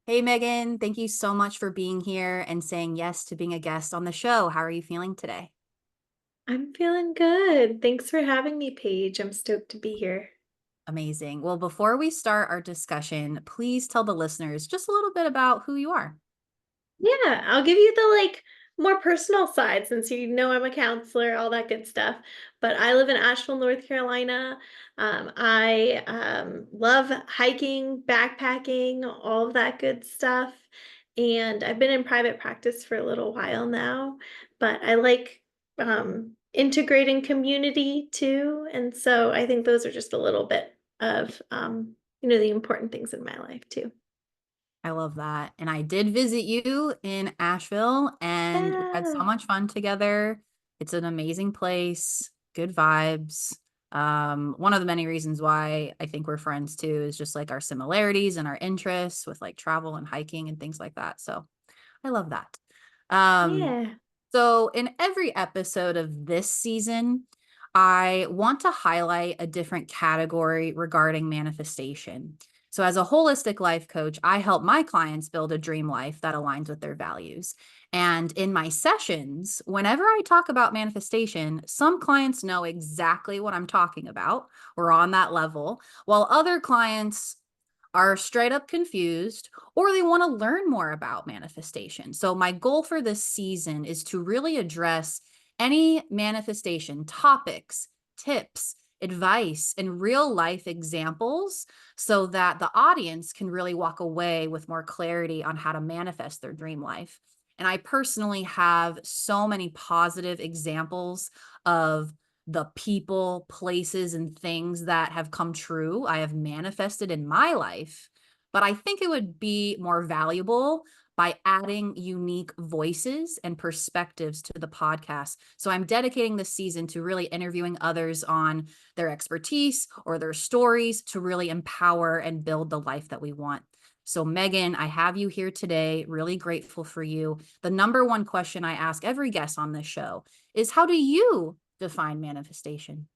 Hey, Megan, thank you so much for being here and saying yes to being a guest on the show. How are you feeling today? I'm feeling good. Thanks for having me, Paige. I'm stoked to be here. Amazing. Well, before we start our discussion, please tell the listeners just a little bit about who you are. Yeah, I'll give you the more personal side since you know I'm a counselor, all that good stuff. But I live in Asheville, North Carolina. I love hiking, backpacking, all of that good stuff. And I've been in private practice for a little while now, but I like integrating community too. And so I think those are just a little bit of the important things in my life too. I love that. And I did visit you in Asheville and we had so Yeah. much fun together. It's an amazing place, good vibes. One of the many reasons why I think we're friends too is just like our similarities and our interests with like travel and hiking and things like that. So I love that. Um, Yeah. so in every episode of this season, I want to highlight a different category regarding manifestation. So as a holistic life coach, I help my clients build a dream life that aligns with their values. And in my sessions, whenever I talk about manifestation, some clients know exactly what I'm talking about. We're on that level, while other clients are straight up confused or they want to learn more about manifestation. So, my goal for this season is to really address any manifestation topics, tips, advice, and real life examples so that the audience can really walk away with more clarity on how to manifest their dream life. And I personally have so many positive examples of the people, places, and things that have come true, I have manifested in my life. But I think it would be more valuable by adding unique voices and perspectives to the podcast. So I'm dedicating this season to really interviewing others on their expertise or their stories to really empower and build the life that we want. So, Megan, I have you here today. Really grateful for you. The number one question I ask every guest on this show is, how do you define manifestation?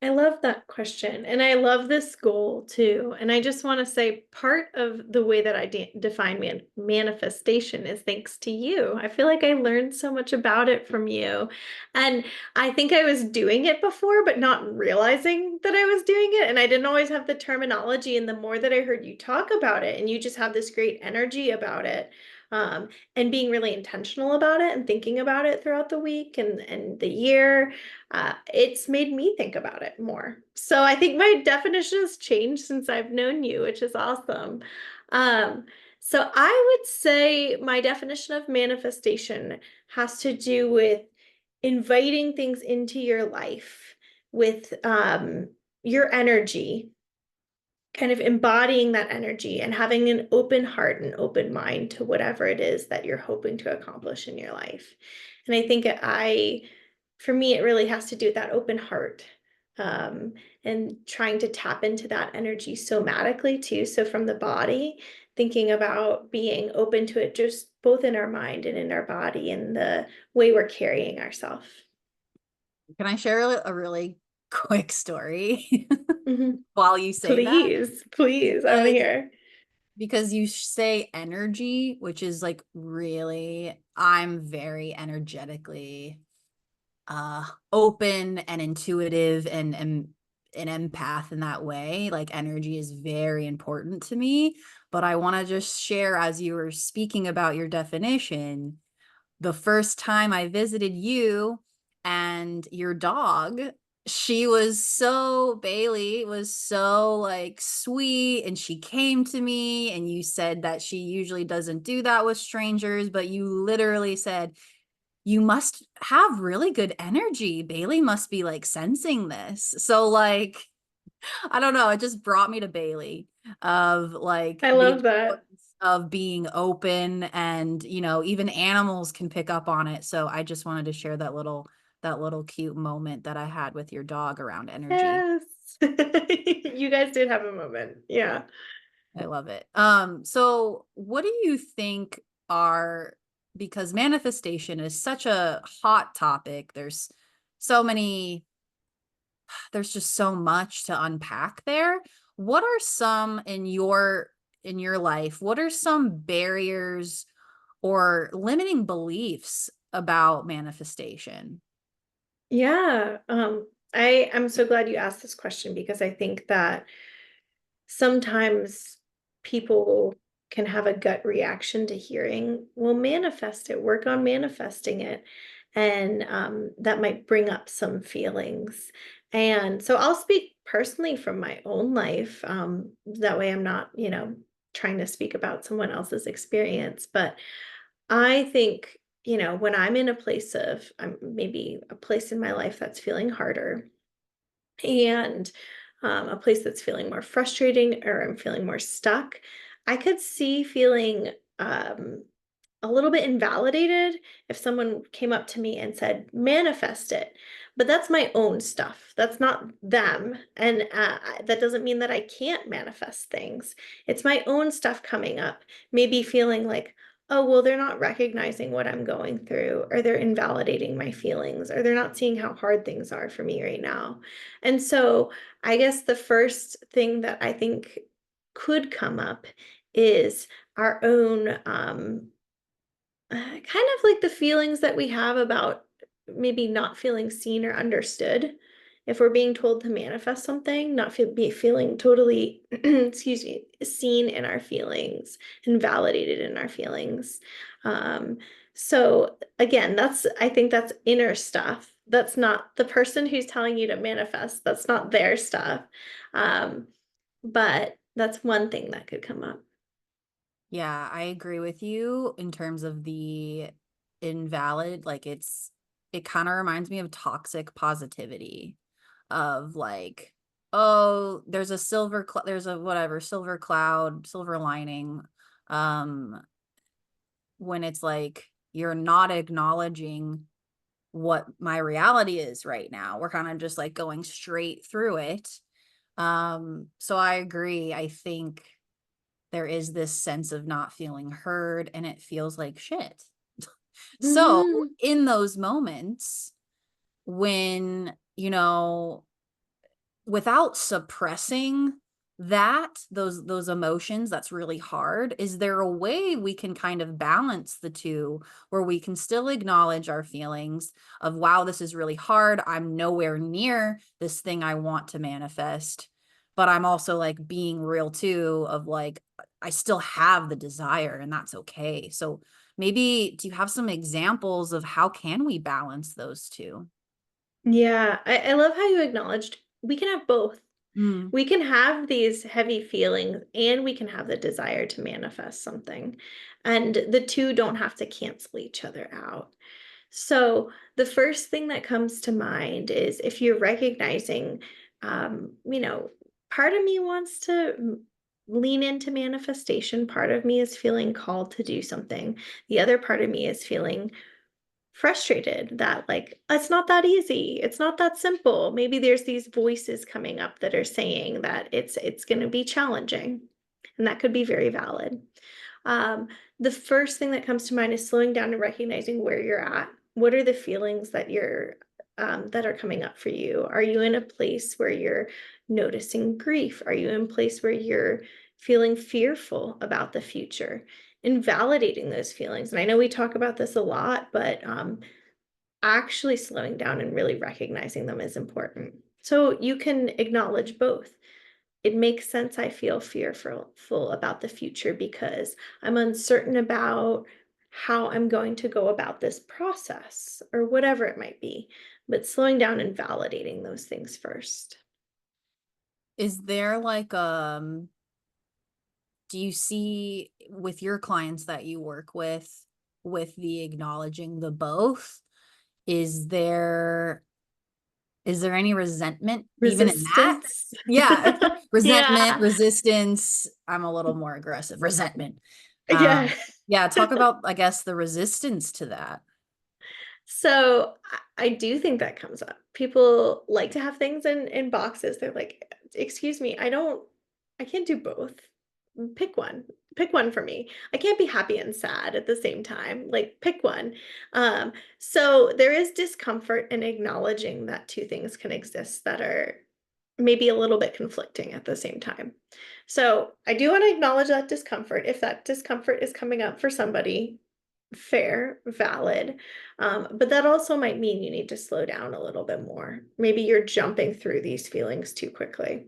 I love that question. And I love this goal too. And I just want to say part of the way that I define manifestation is thanks to you. I feel like I learned so much about it from you. And I think I was doing it before, but not realizing that I was doing it. And I didn't always have the terminology. And the more that I heard you talk about it, and you just have this great energy about it. And being really intentional about it and thinking about it throughout the week and the year, it's made me think about it more. So I think my definition has changed since I've known you, which is awesome. Um, so I would say my definition of manifestation has to do with inviting things into your life with your energy, kind of embodying that energy and having an open heart and open mind to whatever it is that you're hoping to accomplish in your life. And I think for me, it really has to do with that open heart, um, and trying to tap into that energy somatically too. So from the body, thinking about being open to it, just both in our mind and in our body and the way we're carrying ourselves. Can I share a really quick story Mhm. while you say that? Please, please, I want to Because hear. because you say energy, which is like really, I'm very energetically open and intuitive and an empath in that way. Like energy is very important to me. But I want to just share, as you were speaking about your definition, the first time I visited you and your dog, Bailey was so like sweet and she came to me and you said that she usually doesn't do that with strangers, but you literally said, you must have really good energy. Bailey must be like sensing this. So like I don't know, it just brought me to Bailey of like I the love that. importance of being open and even animals can pick up on it. So I just wanted to share that little cute moment that I had with your dog around energy. Yes. You guys did have a moment. Yeah. I love it. So what do you think are, because manifestation is such a hot topic, so many there's just so much to unpack there. What are some, in your in your life, what are some barriers or limiting beliefs about manifestation? Yeah. I'm so glad you asked this question because I think that sometimes people can have a gut reaction to hearing, well, manifest it, work on manifesting it. And that might bring up some feelings. And so I'll speak personally from my own life. That way I'm not, trying to speak about someone else's experience. But I think, when I'm in a place of, maybe a place in my life that's feeling harder, and a place that's feeling more frustrating or I'm feeling more stuck, I could see feeling a little bit invalidated if someone came up to me and said, manifest it. But that's my own stuff. That's not them. And that doesn't mean that I can't manifest things. It's my own stuff coming up, maybe feeling like, oh, well, they're not recognizing what I'm going through, or they're invalidating my feelings, or they're not seeing how hard things are for me right now. And so I guess the first thing that I think could come up is our own kind of like the feelings that we have about maybe not feeling seen or understood. If we're being told to manifest something, not be feeling totally, excuse me, seen in our feelings and validated in our feelings. Um, so again, I think that's inner stuff. That's not the person who's telling you to manifest. That's not their stuff. Um, but that's one thing that could come up. Yeah, I agree with you in terms of the invalid, like it kind of reminds me of toxic positivity of like, oh, there's a there's a whatever, silver cloud, silver lining. Um, when it's like you're not acknowledging what my reality is right now. We're kind of just like going straight through it. So I agree. I think there is this sense of not feeling heard and it feels like shit. So Mhm. in those moments when, without suppressing those emotions, that's really hard. Is there a way we can kind of balance the two where we can still acknowledge our feelings of, wow, this is really hard, I'm nowhere near this thing I want to manifest, but I'm also like being real too of like I still have the desire and that's okay. So maybe do you have some examples of how can we balance those two? Yeah, I love how you acknowledged we can have both. Mm. We can have these heavy feelings and we can have the desire to manifest something. And the two don't have to cancel each other out. So, the first thing that comes to mind is if you're recognizing, part of me wants to lean into manifestation, part of me is feeling called to do something, the other part of me is feeling frustrated that like it's not that easy, it's not that simple. Maybe there's these voices coming up that are saying that it's going to be challenging, and that could be very valid. um, the first thing that comes to mind is slowing down and recognizing where you're at. What are the feelings that that are coming up for you? Are you in a place where you're noticing grief? Are you in a place where you're feeling fearful about the future? Invalidating those feelings. And I know we talk about this a lot, but actually slowing down and really recognizing them is important. So you can acknowledge both. It makes sense I feel fearful about the future because I'm uncertain about how I'm going to go about this process or whatever it might be. But slowing down and validating those things first. Is there like do you see with your clients that you work with the acknowledging the both, is there any resentment even in that? Resistance. Yeah, resentment, Yeah. resistance. I'm a little more aggressive. Resentment. Yeah. Yeah, talk about, I guess, the resistance to that. So I do think that comes up. People like to have things in boxes. They're like, excuse me, I can't do both. Pick one. Pick one for me. I can't be happy and sad at the same time. Like pick one. So there is discomfort in acknowledging that two things can exist that are maybe a little bit conflicting at the same time. So I do want to acknowledge that discomfort. If that discomfort is coming up for somebody, fair, valid. But that also might mean you need to slow down a little bit more. Maybe you're jumping through these feelings too quickly.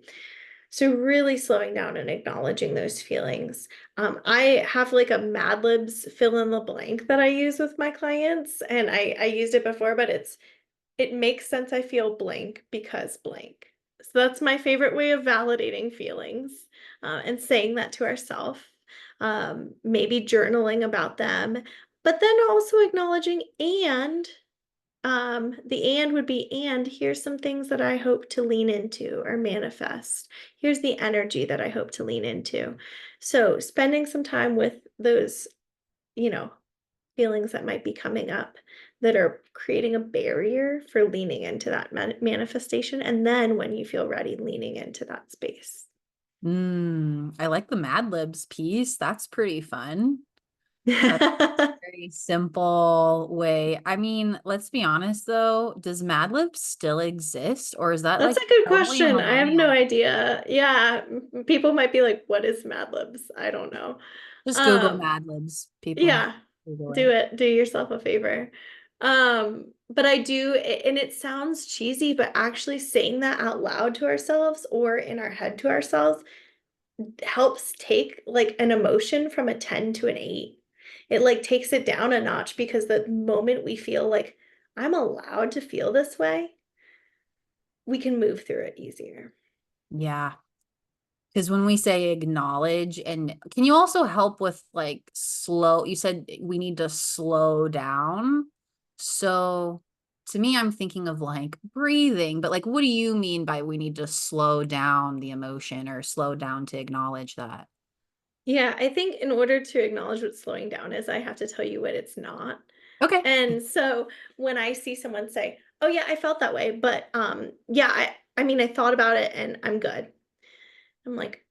So really slowing down and acknowledging those feelings. I have like a Mad Libs fill in the blank that I use with my clients, and I used it before, but it makes sense. I feel blank because blank. So that's my favorite way of validating feelings, and saying that to ourselves. Maybe journaling about them, but then also acknowledging the and would be, and here's some things that I hope to lean into or manifest. Here's the energy that I hope to lean into. So spending some time with those, you know, feelings that might be coming up that are creating a barrier for leaning into that manifestation. And then when you feel ready, leaning into that space. I like the Mad Libs piece. That's pretty fun. That's a very simple way. I mean, let's be honest though, does Mad Libs still exist or is that That's like a good totally a question. I have no millennial? idea. Yeah, people might be like, what is Mad Libs? I don't know. Just Google Um, Mad Libs, people. yeah, Google do it. it. Do yourself a favor. But I do, and it sounds cheesy, but actually saying that out loud to ourselves or in our head to ourselves helps take like an emotion from a 10 to an 8. It like takes it down a notch because the moment we feel like I'm allowed to feel this way, we can move through it easier. Yeah. Because when we say acknowledge, and can you also help with like slow? You said we need to slow down. So to me, I'm thinking of like breathing, but like, what do you mean by we need to slow down the emotion or slow down to acknowledge that? Yeah, I think in order to acknowledge what slowing down is, I have to tell you what it's not. Okay. And so when I see someone say, "Oh yeah, I felt that way, but yeah, I mean I thought about it and I'm good." I'm like,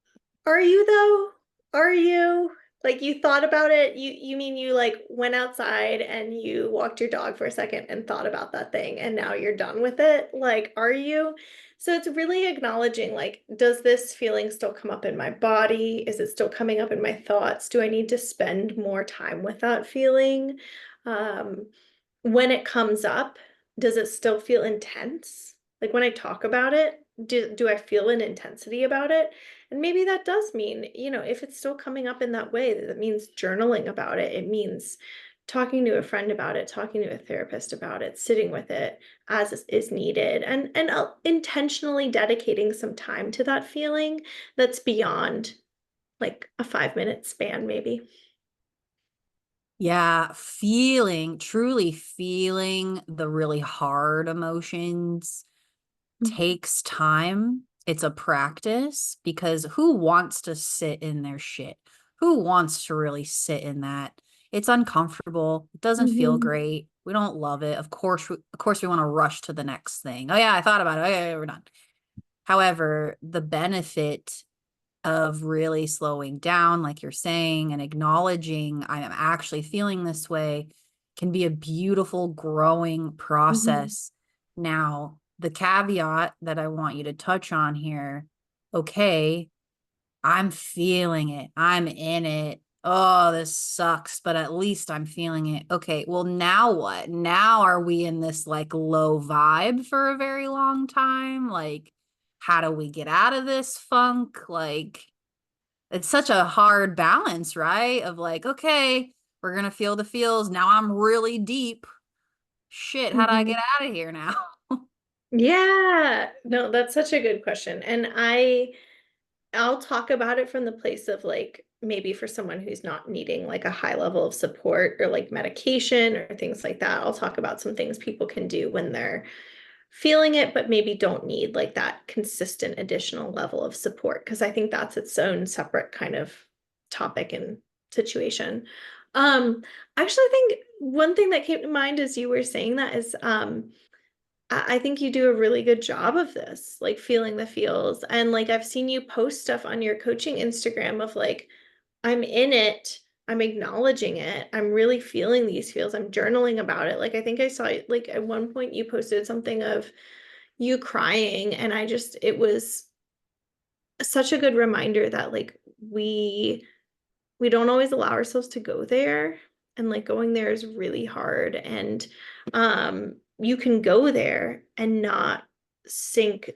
"Are you though? Are you? Like you thought about it? You mean you like went outside and you walked your dog for a second and thought about that thing and now you're done with it? Like, are you?" So it's really acknowledging like, does this feeling still come up in my body? Is it still coming up in my thoughts? Do I need to spend more time with that feeling? Um, when it comes up, does it still feel intense? Like when I talk about it, do I feel an intensity about it? And maybe that does mean, if it's still coming up in that way, that means journaling about it. It means talking to a friend about it, talking to a therapist about it, sitting with it as is needed, and intentionally dedicating some time to that feeling that's beyond like a 5-minute span, maybe. Yeah, truly feeling the really hard emotions takes time. It's a practice because who wants to sit in their shit? Who wants to really sit in that? It's uncomfortable. It doesn't feel Mhm. great. We don't love it. Of course, we want to rush to the next thing. Oh yeah, I thought about it. Okay, we're done. However, the benefit of really slowing down, like you're saying, and acknowledging I'm actually feeling this way can be a beautiful growing Mhm. process. Now, the caveat that I want you to touch on here, okay, I'm feeling it, I'm in it. Oh, this sucks, but at least I'm feeling it. Okay, well, now what? Now are we in this like low vibe for a very long time? Like, how do we get out of this funk? Like, it's such a hard balance, right? Of like, okay, we're gonna feel the feels. Now I'm really deep. Shit, how do I get Mhm. out of here now? Yeah. No, that's such a good question. And I'll talk about it from the place of like maybe for someone who's not needing like a high level of support or like medication or things like that. I'll talk about some things people can do when they're feeling it, but maybe don't need like that consistent additional level of support, because I think that's its own separate kind of topic and situation. Um, Actually, I think one thing that came to mind as you were saying that is I think you do a really good job of this, like feeling the feels. And like I've seen you post stuff on your coaching Instagram of like, I'm in it, I'm acknowledging it, I'm really feeling these feels, I'm journaling about it. Like I think I saw like at one point you posted something of you crying. And it was such a good reminder that like we don't always allow ourselves to go there. And like going there is really hard. And you can go there and not sink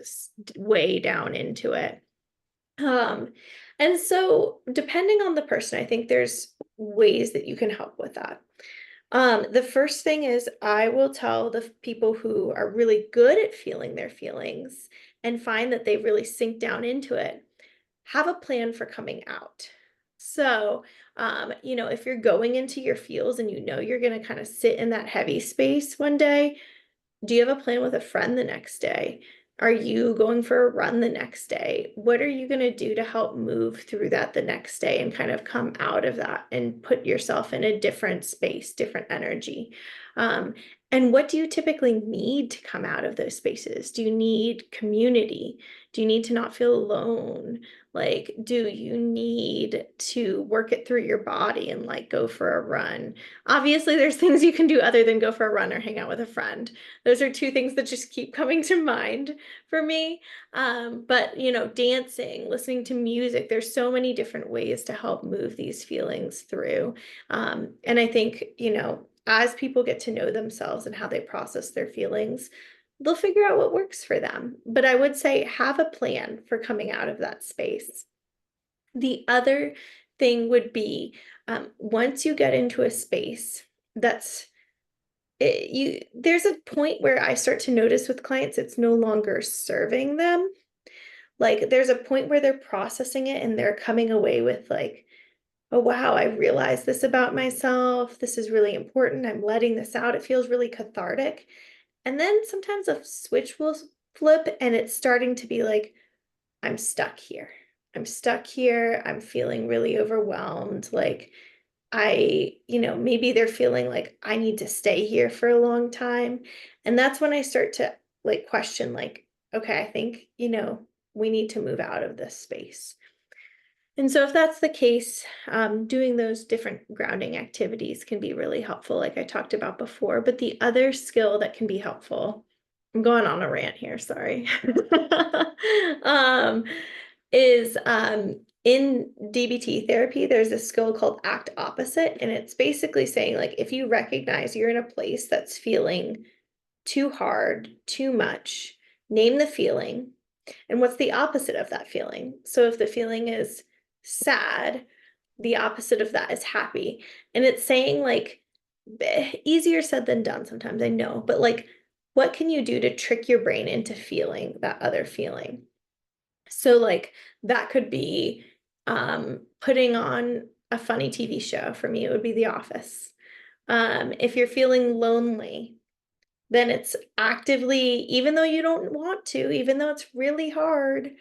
way down into it. Um, and so depending on the person, I think there's ways that you can help with that. The first thing is I will tell the people who are really good at feeling their feelings and find that they really sink down into it, have a plan for coming out. So, if you're going into your feels and you know you're going to kind of sit in that heavy space one day, do you have a plan with a friend the next day? Are you going for a run the next day? What are you going to do to help move through that the next day and kind of come out of that and put yourself in a different space, different energy? Um, and what do you typically need to come out of those spaces? Do you need community? Do you need to not feel alone? Like, do you need to work it through your body and like go for a run? Obviously, there's things you can do other than go for a run or hang out with a friend. Those are two things that just keep coming to mind for me. But dancing, listening to music, there's so many different ways to help move these feelings through. And I think, as people get to know themselves and how they process their feelings, they'll figure out what works for them. But I would say have a plan for coming out of that space. The other thing would be once you get into a space that's there's a point where I start to notice with clients it's no longer serving them. Like there's a point where they're processing it and they're coming away with like, oh wow, I realized this about myself. This is really important. I'm letting this out. It feels really cathartic. And then sometimes a switch will flip and it's starting to be like, I'm stuck here. I'm stuck here. I'm feeling really overwhelmed. Like maybe they're feeling like I need to stay here for a long time. And that's when I start to like question, like, okay, I think, we need to move out of this space. And so if that's the case, doing those different grounding activities can be really helpful, like I talked about before. But the other skill that can be helpful, I'm going on a rant here, sorry, um, is in DBT therapy, there's a skill called act opposite. And it's basically saying, like, if you recognize you're in a place that's feeling too hard, too much, name the feeling. And what's the opposite of that feeling? So if the feeling is sad, the opposite of that is happy. And it's saying, like, easier said than done sometimes, I know, but like, what can you do to trick your brain into feeling that other feeling? So like that could be putting on a funny TV show. For me, it would be The Office. If you're feeling lonely, then it's actively, even though you don't want to, even though it's really hard,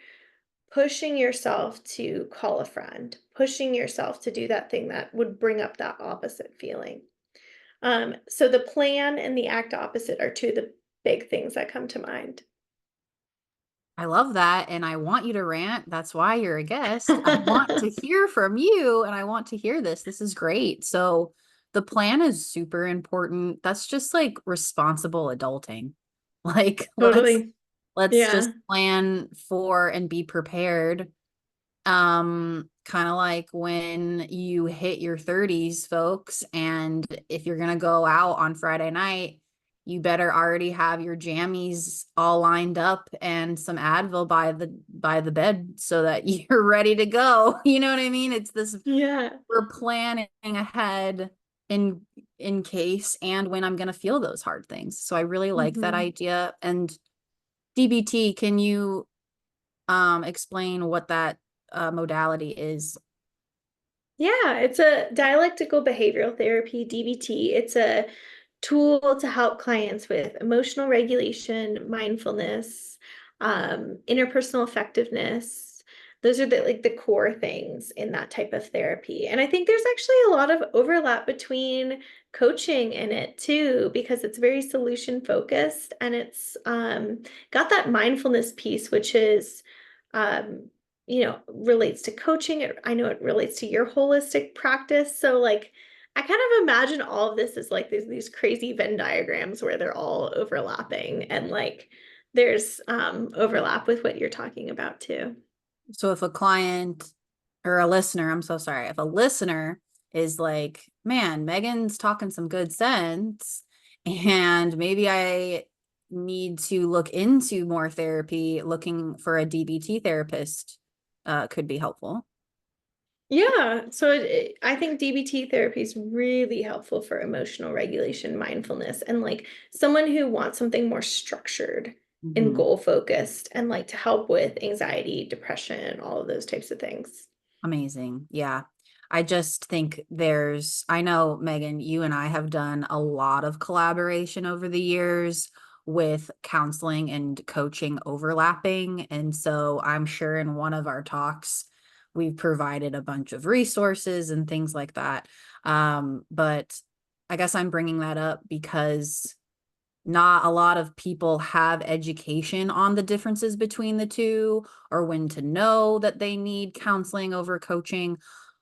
pushing yourself to call a friend, pushing yourself to do that thing that would bring up that opposite feeling. So the plan and the act opposite are two of the big things that come to mind. I love that, and I want you to rant. That's why you're a guest. I want to hear from you, and I want to hear this. This is great. So the plan is super important. That's just like responsible adulting. Like Totally. let's just Yeah. plan for and be prepared. Kind of like when you hit your 30s, folks, and if you're gonna go out on Friday night, you better already have your jammies all lined up and some Advil by the bed so that you're ready to go. You know what I mean? It's this, Yeah. we're planning ahead in case and when I'm gonna feel those hard things. So I really like that Mhm. idea. And DBT, can you explain what that modality is? Yeah, it's a dialectical behavioral therapy, DBT. It's a tool to help clients with emotional regulation, mindfulness, interpersonal effectiveness. Those are the core things in that type of therapy. And I think there's actually a lot of overlap between coaching in it too, because it's very solution focused and it's got that mindfulness piece, which is um, relates to coaching. I know it relates to your holistic practice. So like I kind of imagine all of this as like these crazy Venn diagrams where they're all overlapping and like there's overlap with what you're talking about too. So if a client or a listener, I'm so sorry, if a listener is like, man, Megan's talking some good sense, and maybe I need to look into more therapy, looking for a DBT therapist could be helpful. Yeah, so I think DBT therapy is really helpful for emotional regulation, mindfulness, and like someone who wants something more structured and Mhm. goal focused and like to help with anxiety, depression, all of those types of things. Amazing. Yeah. I just think I know, Megan, you and I have done a lot of collaboration over the years with counseling and coaching overlapping. And so I'm sure in one of our talks, we've provided a bunch of resources and things like that. But I guess I'm bringing that up because not a lot of people have education on the differences between the two or when to know that they need counseling over coaching.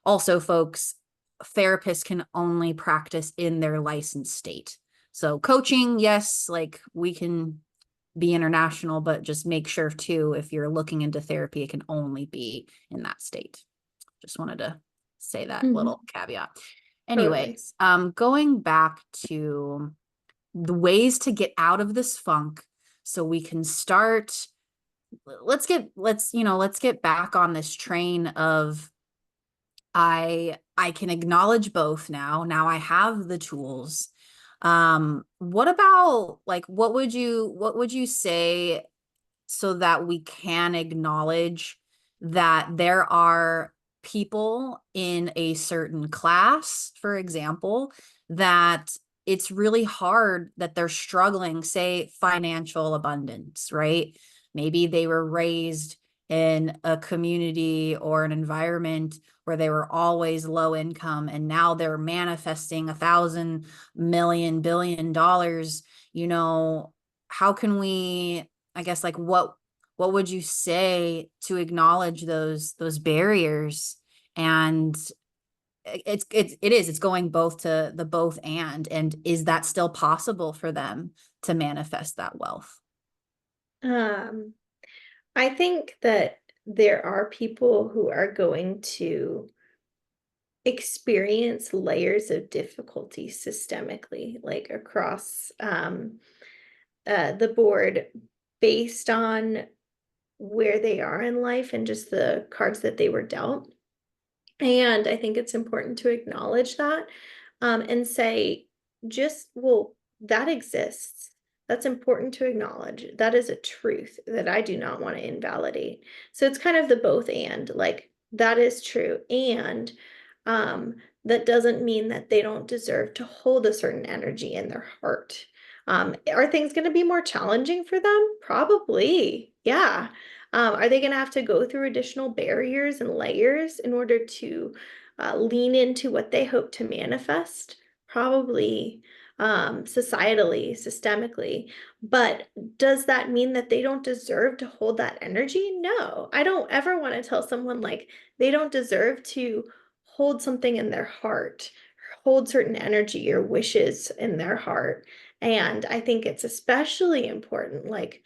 Also, folks, therapists can only practice in their licensed state. So, coaching, yes, like we can be international, but just make sure too, if you're looking into therapy, it can only be in that state. Just wanted to say that Mhm. little caveat. Totally. Anyways, going back to the ways to get out of this funk so we can start let's get back on this train of I can acknowledge both now I have the tools. What about like what would you say so that we can acknowledge that there are people in a certain class, for example, that it's really hard that they're struggling, say, financial abundance, right? Maybe they were raised in a community or an environment where they were always low income and now they're manifesting 1,000 million billion dollars. How can we, I guess, like what would you say to acknowledge those barriers? And it's going both to the both and is that still possible for them to manifest that wealth? Um, I think that there are people who are going to experience layers of difficulty systemically, like across the board, based on where they are in life and just the cards that they were dealt. And I think it's important to acknowledge that, and say, just, well, that exists. That's important to acknowledge. That is a truth that I do not want to invalidate. So it's kind of the both and, like, that is true. And um, that doesn't mean that they don't deserve to hold a certain energy in their heart. Are things going to be more challenging for them? Probably. Yeah. Are they going to have to go through additional barriers and layers in order to lean into what they hope to manifest? Probably, societally, systemically. But does that mean that they don't deserve to hold that energy? No, I don't ever want to tell someone like they don't deserve to hold something in their heart, hold certain energy or wishes in their heart. And I think it's especially important, like,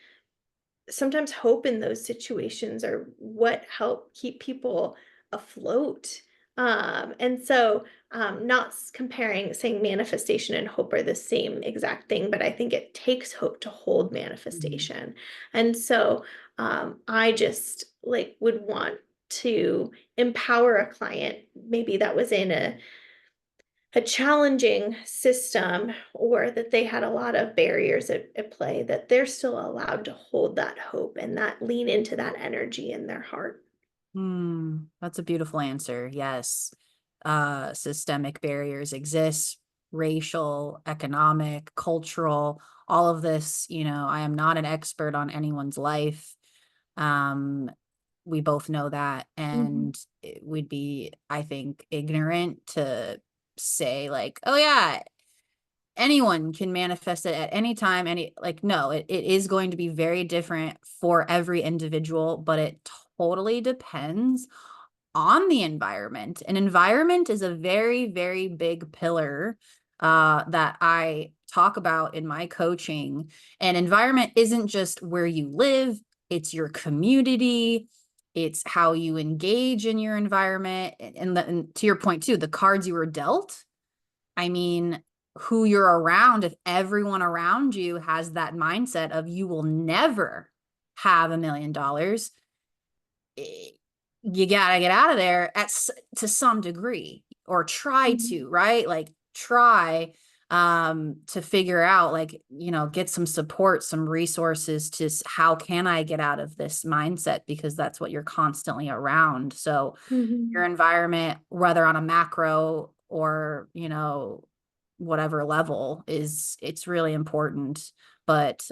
sometimes hope in those situations are what help keep people afloat. And so, not comparing, saying manifestation and hope are the same exact thing, but I think it takes hope to hold Mhm. manifestation. And so, I just like would want to empower a client, maybe that was in a challenging system or that they had a lot of barriers at play, that they're still allowed to hold that hope and that lean into that energy in their heart. That's a beautiful answer. Yes. Systemic barriers exist, racial, economic, cultural, all of this. I am not an expert on anyone's life. Um, we both know that. Mhm. And it would be, I think, ignorant to say, like, oh, yeah, anyone can manifest it at any time. Like, no, it is going to be very different for every individual, but it totally depends on the environment. An environment is a very, very big pillar that I talk about in my coaching. And environment isn't just where you live, it's your community, it's how you engage in your environment. And to your point, too, the cards you were dealt. I mean, who you're around, if everyone around you has that mindset of you will never have $1 million, you gotta get out of there to some degree, or try Mhm. to, right? Like try to figure out, like, get some support, some resources to how can I get out of this mindset, because that's what you're constantly around. So your Mhm. environment, whether on a macro or, whatever level, it's really important. But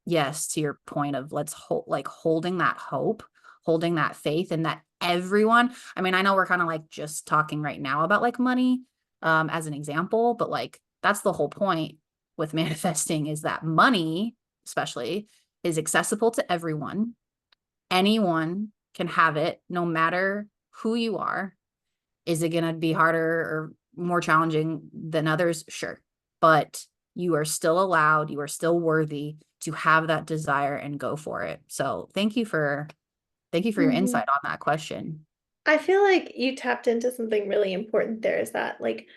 yes, to your point of let's hold, like holding that hope, holding that faith, and that everyone, I mean, I know we're kind of like just talking right now about like money as an example, but like that's the whole point with manifesting, is that money, especially, is accessible to everyone. Anyone can have it, no matter who you are. Is it going to be harder or more challenging than others? Sure. But you are still allowed, you are still worthy to have that desire and go for it. So thank you for your Mhm. insight on that question. I feel like you tapped into something really important there, is that like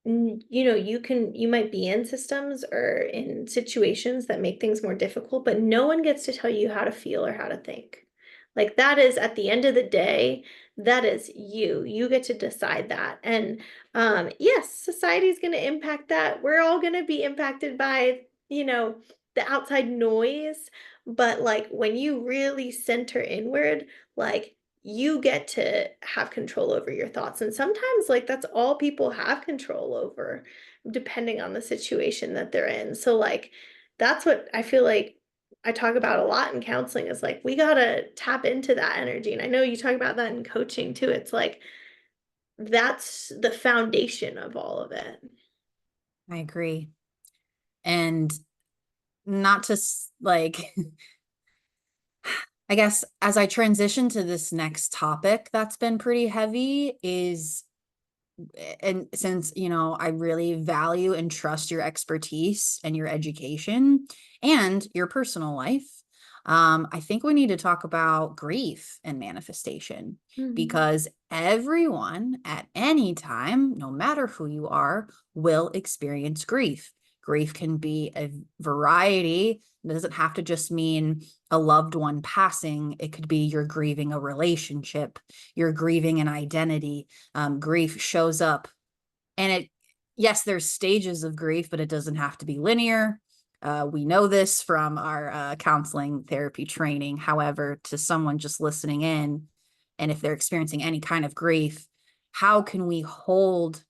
you might be in systems or in situations that make things more difficult, but no one gets to tell you how to feel or how to think. Like that is at the end of the day, that is you. You get to decide that. And yes, society is going to impact that. We're all going to be impacted by, the outside noise, but like when you really center inward, like you get to have control over your thoughts. And sometimes, like, that's all people have control over, depending on the situation that they're in. So, like, that's what I feel like I talk about a lot in counseling, is like, we got to tap into that energy. And I know you talk about that in coaching too. It's like, that's the foundation of all of it. I agree. And not to like, I guess as I transition to this next topic that's been pretty heavy, is, and since I really value and trust your expertise and your education and your personal life, I think we need to talk about grief and manifestation, Mhm. because everyone at any time, no matter who you are, will experience grief. Grief can be a variety. It doesn't have to just mean a loved one passing. It could be you're grieving a relationship, you're grieving an identity. Grief shows up, and yes, there's stages of grief, but it doesn't have to be linear. We know this from our counseling therapy training. However, to someone just listening in, and if they're experiencing any kind of grief, how can we hold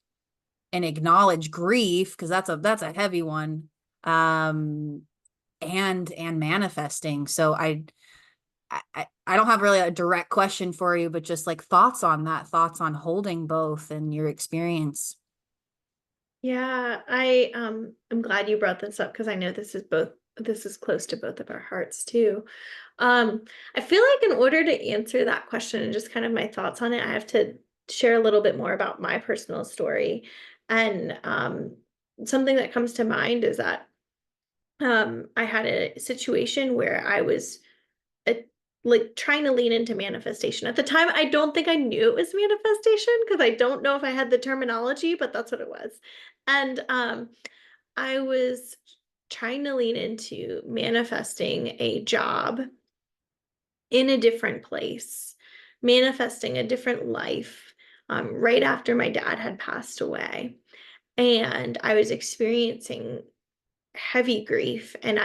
and acknowledge grief, because that's a heavy one, um and manifesting. So I don't have really a direct question for you, but just like thoughts on that, thoughts on holding both and your experience. Yeah, I'm glad you brought this up because I know this is close to both of our hearts too. I feel like in order to answer that question and just kind of my thoughts on it, I have to share a little bit more about my personal story. And something that comes to mind is that I had a situation where I was uh, like trying to lean into manifestation. At the time, I don't think I knew it was manifestation because I don't know if I had the terminology, but that's what it was. And I was trying to lean into manifesting a job in a different place, manifesting a different life, right after my dad had passed away. And I was experiencing heavy grief, and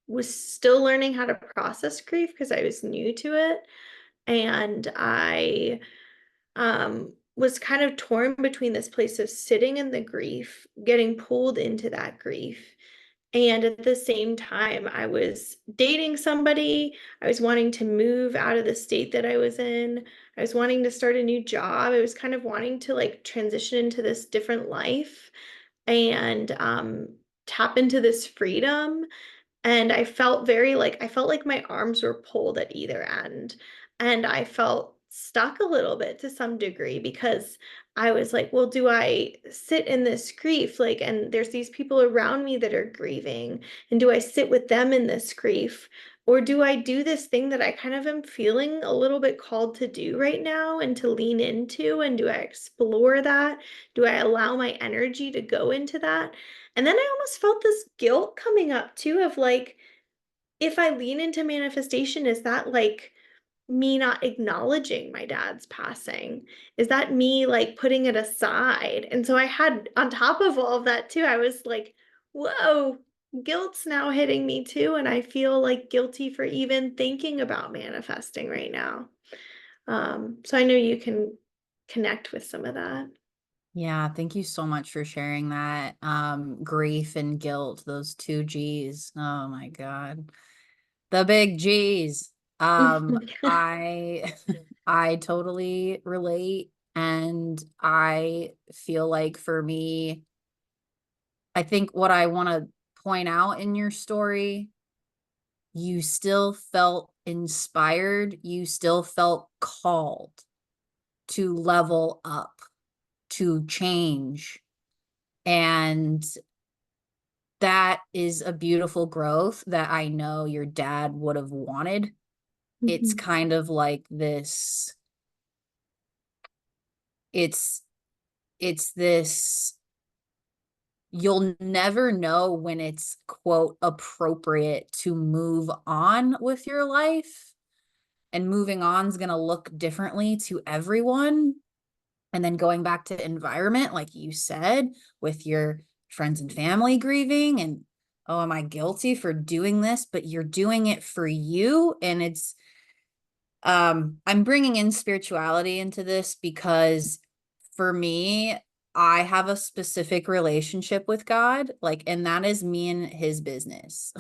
was still learning how to process grief because I was new to it. And I was kind of torn between this place of sitting in the grief, getting pulled into that grief, and at the same time, I was dating somebody. I was wanting to move out of the state that I was in. I was wanting to start a new job. I was kind of wanting to like transition into this different life and tap into this freedom. And I felt like my arms were pulled at either end. And I felt stuck a little bit to some degree because I was like, well, do I sit in this grief? Like, and there's these people around me that are grieving, and do I sit with them in this grief? Or do I do this thing that I kind of am feeling a little bit called to do right now and to lean into? And do I explore that? Do I allow my energy to go into that? And then I almost felt this guilt coming up too of like, if I lean into manifestation, is that like me not acknowledging my dad's passing? Is that me like putting it aside? And so I had, on top of all of that too, I was like, whoa, guilt's now hitting me too. And I feel like guilty for even thinking about manifesting right now. So I know you can connect with some of that. Yeah, thank you so much for sharing that. Grief and guilt, those two G's. Oh my God. The big G's. I I totally relate, and I feel like for me, I think what I want to point out in your story, you still felt inspired, you still felt called to level up, to change. And that is a beautiful growth that I know your dad would have wanted. It's Mhm. kind of like this, it's it's this, you'll never know when it's quote appropriate to move on with your life. And moving on is going to look differently to everyone. And then going back to environment, like you said, with your friends and family grieving, and oh, am I guilty for doing this? But you're doing it for you. And it's, I'm bringing in spirituality into this because for me, I have a specific relationship with God, like, and that is me and his business.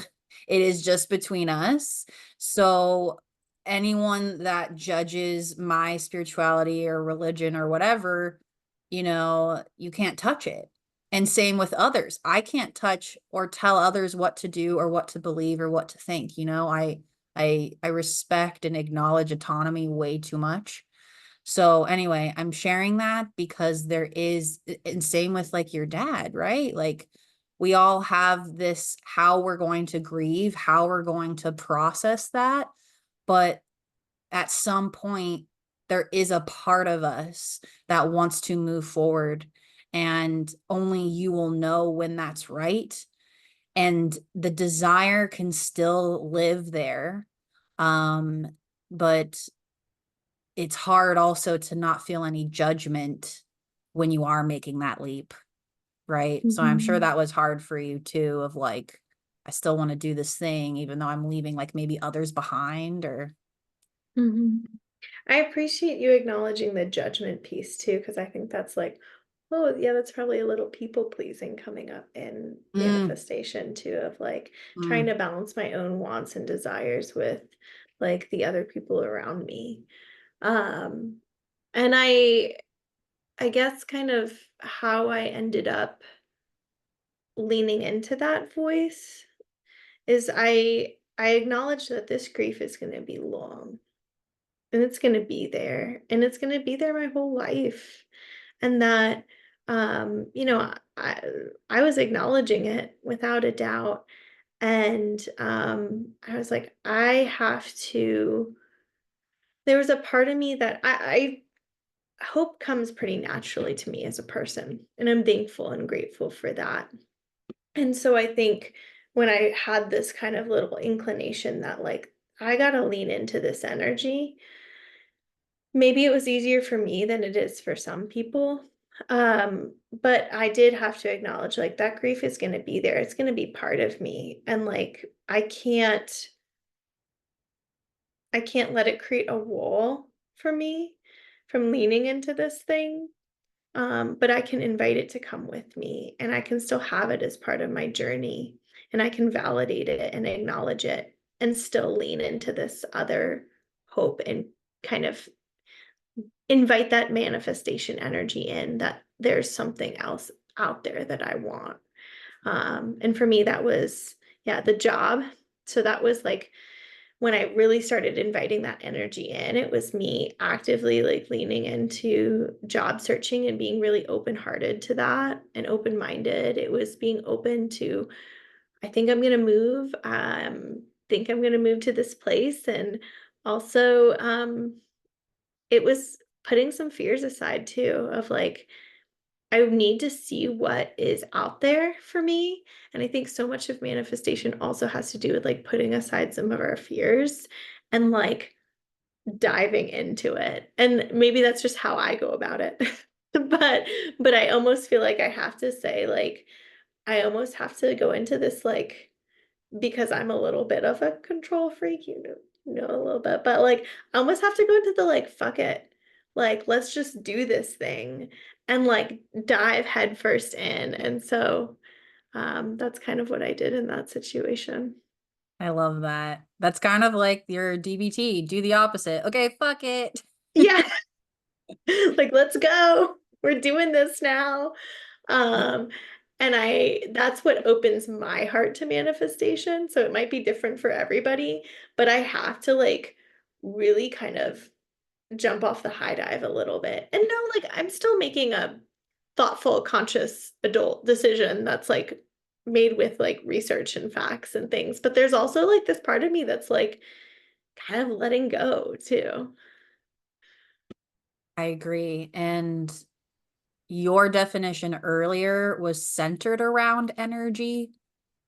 It is just between us. So anyone that judges my spirituality or religion or whatever, you can't touch it. And same with others. I can't touch or tell others what to do or what to believe or what to think. I respect and acknowledge autonomy way too much. So anyway, I'm sharing that because there is, and same with like your dad, right? Like we all have this, how we're going to grieve, how we're going to process that. But at some point, there is a part of us that wants to move forward, and only you will know when that's right. And the desire can still live there. Um, but it's hard also to not feel any judgment when you are making that leap, right? So I'm sure Mhm. that was hard for you too, of like, I still want to do this thing, even though I'm leaving like maybe others behind or. Mhm. I appreciate you acknowledging the judgment piece too, because I think that's like, oh, yeah, that's probably a little people pleasing coming up in Mm, manifestation too, of like trying mm, to balance my own wants and desires with like the other people around me. Um, and I guess kind of how I ended up leaning into that voice is I acknowledge that this grief is going to be long. And it's gonna be there, and it's gonna be there my whole life. And that, I was acknowledging it without a doubt. And I was like, I have to. There was a part of me that hope comes pretty naturally to me as a person, and I'm thankful and grateful for that. And so I think when I had this kind of little inclination that like I gotta lean into this energy. Maybe it was easier for me than it is for some people. But I did have to acknowledge like that grief is going to be there. It's going to be part of me. And like I can't let it create a wall for me from leaning into this thing. But I can invite it to come with me, and I can still have it as part of my journey, and I can validate it and acknowledge it and still lean into this other hope and kind of invite that manifestation energy in that there's something else out there that I want. And for me, that was, yeah, the job. So that was like when I really started inviting that energy in, it was me actively like leaning into job searching and being really open-hearted to that and open-minded. It was being open to, I think I'm gonna move, think I'm gonna move to this place. And also, it was putting some fears aside too of like, I need to see what is out there for me. And I think so much of manifestation also has to do with like putting aside some of our fears and like diving into it. And maybe that's just how I go about it. But I almost feel like I have to say like I almost have to go into this like because I'm a little bit of a control freak, a little bit, but like I almost have to go into the like, fuck it. Like, let's just do this thing and like dive headfirst in. And so that's kind of what I did in that situation. I love that. That's kind of like your DBT, do the opposite. Okay, fuck it. Yeah, like let's go. We're doing this now. Um, and that's what opens my heart to manifestation. So it might be different for everybody, but I have to like really kind of jump off the high dive a little bit and know like I'm still making a thoughtful, conscious adult decision that's like made with like research and facts and things. But there's also like this part of me that's like kind of letting go too. I agree. And your definition earlier was centered around energy.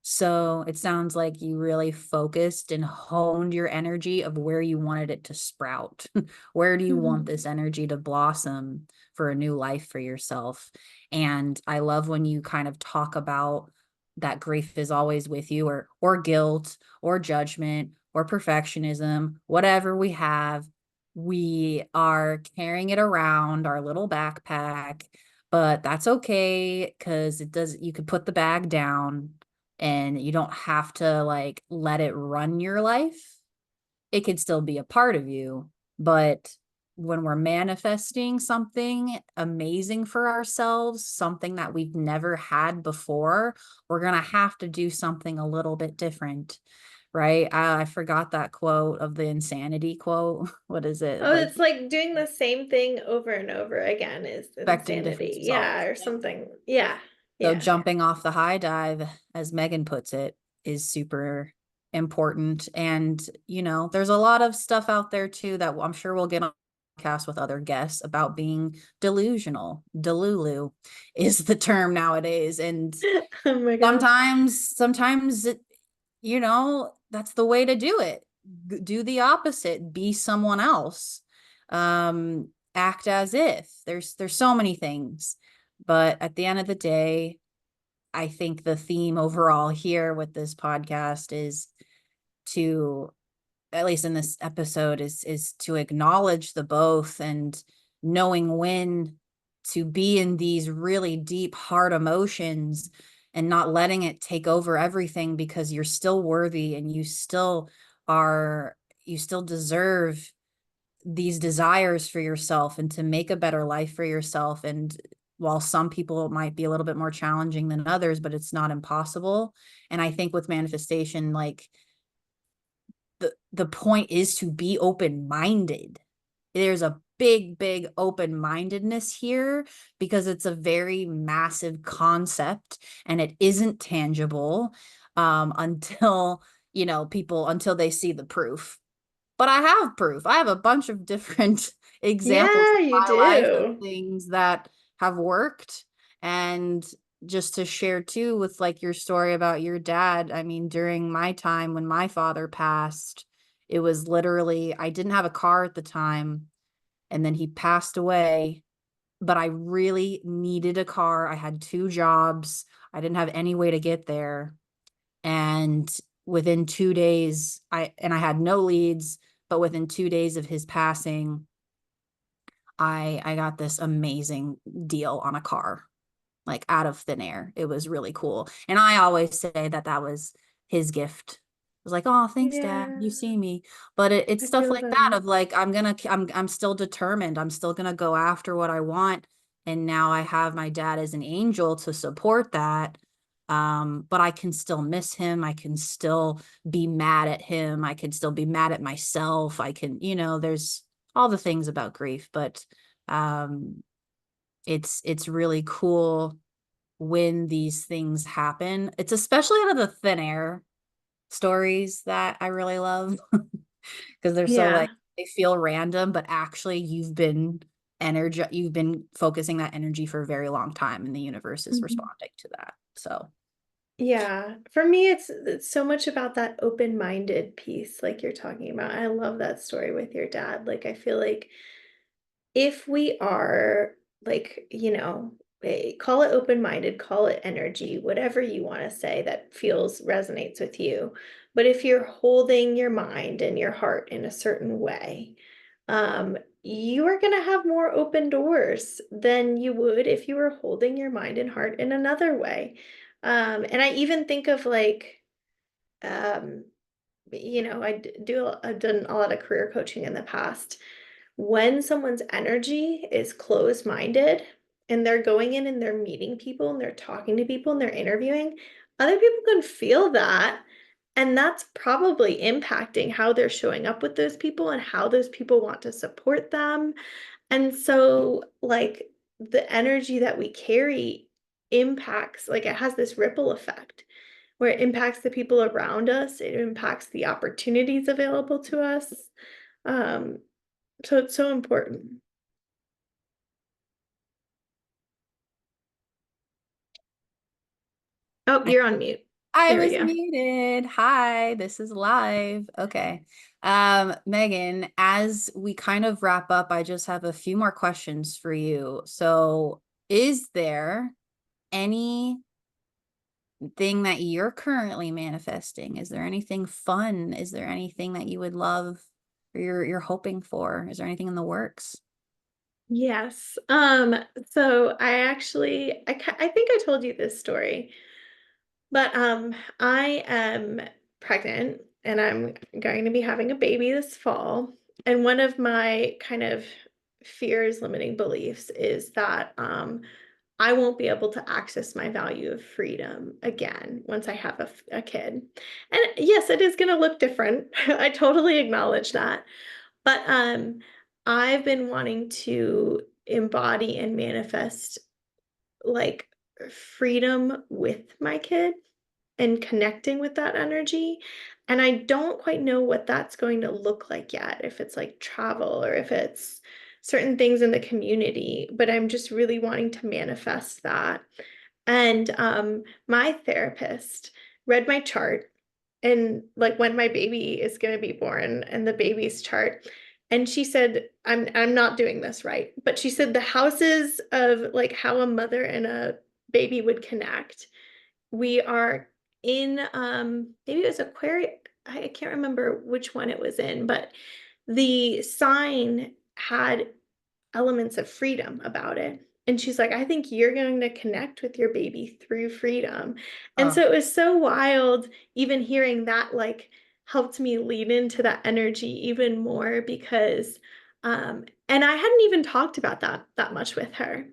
So it sounds like you really focused and honed your energy of where you wanted it to sprout. Where do you want Mhm. this energy to blossom for a new life for yourself? And I love when you kind of talk about that grief is always with you, or guilt or judgment or perfectionism, whatever we have, we are carrying it around our little backpack, but that's okay because it does, you could put the bag down and you don't have to like let it run your life. It could still be a part of you, but when we're manifesting something amazing for ourselves, something that we've never had before, we're going to have to do something a little bit different, right? I forgot that quote of the insanity quote. What is it? Oh, Like it's like doing the same thing over and over again is expecting different insanity. Yeah, results. or something. Yeah. So Yeah. jumping off the high dive, as Megan puts it, is super important. And, there's a lot of stuff out there too that I'm sure we'll get on podcast with other guests about being delusional. Delulu is the term nowadays. And Oh my gosh. sometimes that's the way to do it. Do the opposite, be someone else. Act as if. There's so many things. But at the end of the day, I think the theme overall here with this podcast is to, at least in this episode, is to acknowledge the both and knowing when to be in these really deep hard emotions and not letting it take over everything, because you're still worthy and you still deserve these desires for yourself and to make a better life for yourself. And while some people it might be a little bit more challenging than others, but it's not impossible. And I think with manifestation, like the point is to be open-minded. There's a big open-mindedness here because it's a very massive concept and it isn't tangible until people, until they see the proof. But I have proof. I have a bunch of different examples Yeah, in you my life of do. things that have worked. And just to share too, with like your story about your dad, I mean, during my time when my father passed, it was literally, I didn't have a car at the time, and then he passed away, but I really needed a car. I had two jobs. I didn't have any way to get there. And within 2 days, I had no leads, but within 2 days of his passing, I got this amazing deal on a car, like out of thin air. It was really cool. And I always say that was his gift. I was like, oh, thanks, Dad. You Yeah, see me. But it's I stuff feel like that that. of like, I'm still determined. I'm still gonna go after what I want. And now I have my dad as an angel to support that. but I can still miss him. I can still be mad at him. I can still be mad at myself. I can, there's all the things about grief, but um, it's really cool when these things happen. It's especially out of the thin air stories that I really love because they're so like Yeah. they feel random, but actually you've been focusing that energy for a very long time and the universe is Mhm. responding to that. So Yeah. For me, it's so much about that open-minded piece, like you're talking about. I love that story with your dad. Like, I feel like if we are like, call it open-minded, call it energy, whatever you want to say that feels resonates with you. But if you're holding your mind and your heart in a certain way, you are going to have more open doors than you would if you were holding your mind and heart in another way. And I even think of like, um, I've done a lot of career coaching in the past. When someone's energy is closed-minded and they're going in and they're meeting people and they're talking to people and they're interviewing, other people can feel that. And that's probably impacting how they're showing up with those people and how those people want to support them. And so, like, the energy that we carry impacts, like, it has this ripple effect where it impacts the people around us, it impacts the opportunities available to us. Um, so it's so important. Oh, I you're on mute. I There we was go. muted. Hi, this is live. Okay. Megan, as we kind of wrap up, I just have a few more questions for you. So, is there anything that you're currently manifesting? Is there anything fun? Is there anything that you would love or you're hoping for? Is there anything in the works? Yes. So I think I told you this story, but I am pregnant and I'm going to be having a baby this fall. And one of my kind of fears, limiting beliefs is that I won't be able to access my value of freedom again once I have a kid. And yes, it is going to look different. I totally acknowledge that. But I've been wanting to embody and manifest like freedom with my kid and connecting with that energy. And I don't quite know what that's going to look like yet, if it's like travel or if it's certain things in the community, but I'm just really wanting to manifest that. And my therapist read my chart and like when my baby is going to be born and the baby's chart. And she said, I'm not doing this right. But she said the houses of like how a mother and a baby would connect. We are in maybe it was Aquarius. I can't remember which one it was in, but the sign had elements of freedom about it. And she's like, I think you're going to connect with your baby through freedom. And so Oh, it was so wild, even hearing that, like, helped me lean into that energy even more because, and I hadn't even talked about that much with her.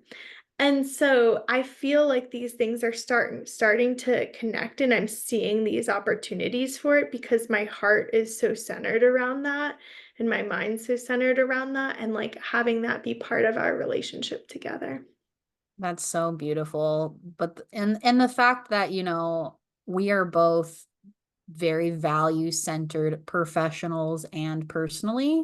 And so I feel like these things are starting to connect and I'm seeing these opportunities for it because my heart is so centered around that and my mind's so centered around that and like having that be part of our relationship together. that's so beautiful. But and the fact that, we are both very value centered professionals and personally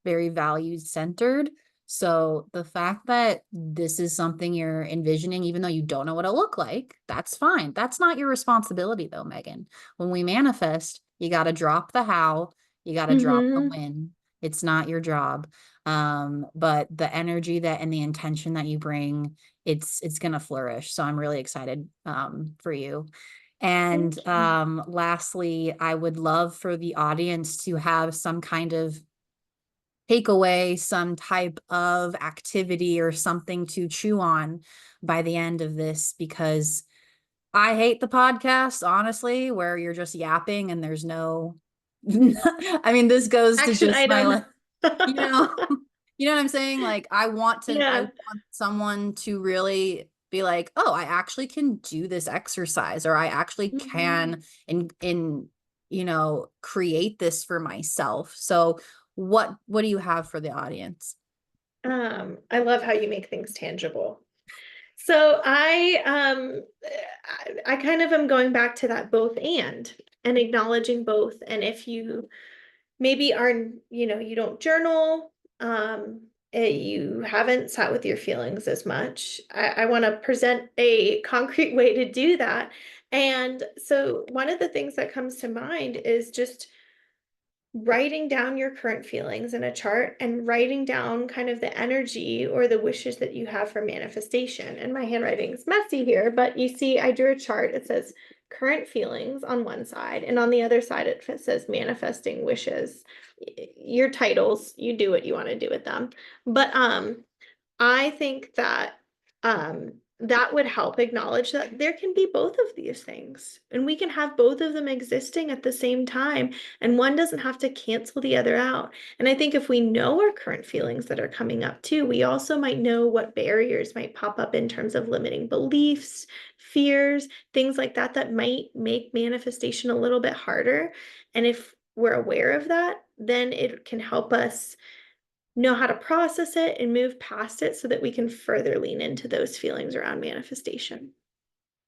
very value centered. So the fact that this is something you're envisioning, even though you don't know what it'll look like, that's fine. That's not your responsibility, though, Megan. When we manifest, you got to drop the how, you got to drop the Mhm. when. It's not your job. But the energy that and the intention that you bring, it's gonna flourish. So I'm really excited for you. And Thank you. lastly, I would love for the audience to have some kind of takeaway, some type of activity or something to chew on by the end of this because I hate the podcast, honestly, where you're just yapping and there's no I mean, this goes to Action just my item. like, you know, you know what I'm saying? Like I Yeah. want someone to really be like, oh, I actually can do this exercise, or I actually Mhm. can create this for myself. So what do you have for the audience? I love how you make things tangible. So I kind of am going back to that both and acknowledging both. And if you maybe are, you don't journal, you haven't sat with your feelings as much. I want to present a concrete way to do that. And so one of the things that comes to mind is just writing down your current feelings in a chart and writing down kind of the energy or the wishes that you have for manifestation. And my handwriting is messy here, but you see, I drew a chart. It says current feelings on one side, and on the other side, it says manifesting wishes. Your titles, you do what you want to do with them. But I think that that would help acknowledge that there can be both of these things, and we can have both of them existing at the same time, and one doesn't have to cancel the other out. And I think if we know our current feelings that are coming up too, we also might know what barriers might pop up in terms of limiting beliefs, fears, things like that that might make manifestation a little bit harder. And if we're aware of that, then it can help us know how to process it and move past it so that we can further lean into those feelings around manifestation.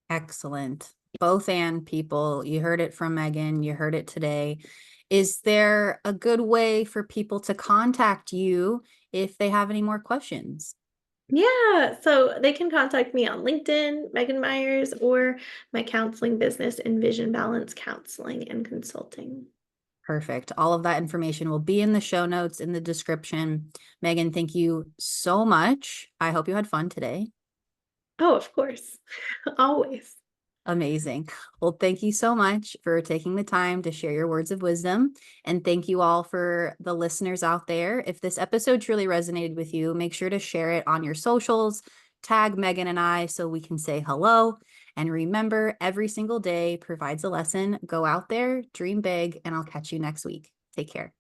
Excellent. Both and people, you heard it from Megan, you heard it today. Is there a good way for people to contact you if they have any more questions? Yeah, so they can contact me on LinkedIn, Megan Myers, or my counseling business, Envision Balance Counseling and Consulting. Perfect. All of that information will be in the show notes in the description. Megan, thank you so much. I hope you had fun today. Oh, of course, always. Amazing. Well, thank you so much for taking the time to share your words of wisdom. And thank you all for the listeners out there. If this episode truly resonated with you, make sure to share it on your socials, tag Megan and I so we can say hello. And remember, every single day provides a lesson. Go out there, dream big, and I'll catch you next week. Take care.